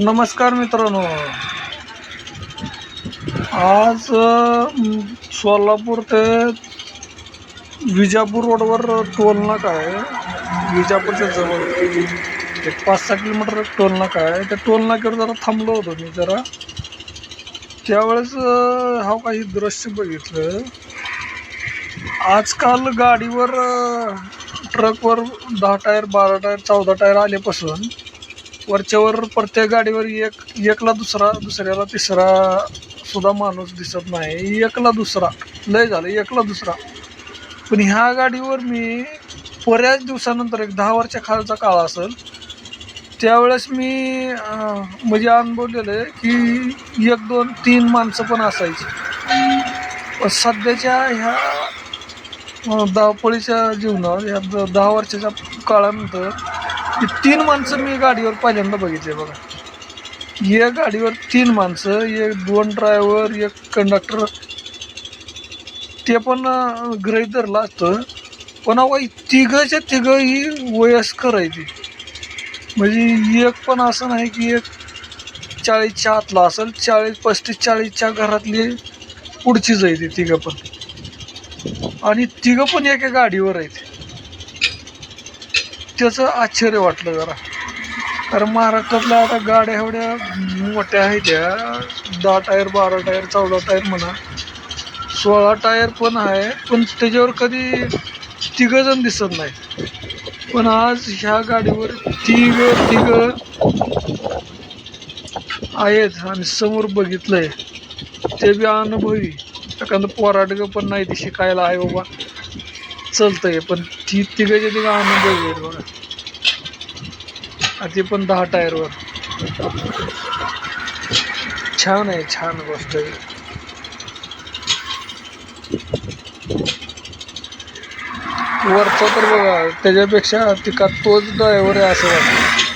नमस्कार मित्रांनो. आज सोलापूर ते विजापूर रोडवर टोल नाका आहे. विजापूरच्या जवळ एक 5-6 किलोमीटर टोल नाका आहे. त्या टोल नाक्यावर जरा थांबलो होतो मी जरा. त्यावेळेस हा काही दृश्य बघितलं. आजकाल गाडीवर ट्रकवर 10 टायर 12 टायर 14 टायर आल्यापासून वरच्यावर प्रत्येक गाडीवर एकला दुसऱ्याला तिसरा सुद्धा माणूस दिसत नाही. एकला दुसरा लय झालं, एकला दुसरा. पण ह्या गाडीवर मी बऱ्याच दिवसानंतर एक 10 वर्षा खालचा काळ असेल त्यावेळेस मी म्हणजे अनुभवलेलं आहे की 1 2 3 माणसं पण असायची. पण सध्याच्या ह्या धावपळीच्या जीवनात या 10 वर्षाच्या काळानंतर 3 माणसं मी गाडीवर पहिल्यांदा बघितले बघा. एक गाडीवर 3 माणसं, 2 ड्रायव्हर, 1 कंडक्टर. ते पण गृहीत धरलं असतं. पण अहो तिघच्या तिघं ही वयस्कर आहे ती. म्हणजे एक पण असं नाही की एक 40च्या आतला असेल. 35-40च्या घरातली पुढचीच आहे ती तिघं पण. आणि तिघं पण एका गाडीवर आहेत. त्याचं आश्चर्य वाटलं जरा. कारण महाराष्ट्रातल्या आता गाड्या एवढ्या मोठ्या आहेत त्या 10 टायर 12 टायर 14 टायर म्हणा 16 टायर पण आहे. पण त्याच्यावर कधी तिघजण दिसत नाही. पण आज ह्या गाडीवर तिघ आहेत. आणि समोर बघितलंय ते बी अनुभवी. एखादं पोराडग पण नाही ते शिकायला आहे बाबा चलतंय. पण तिघच्या तिघ अनुभवी आहेत बघा. ते पण 10 टायरवर. छान आहे, छान गोष्ट आहे. वरचा तर बघा त्याच्यापेक्षा तिका तोच ड्रायव्हर आहे असं वाटतं.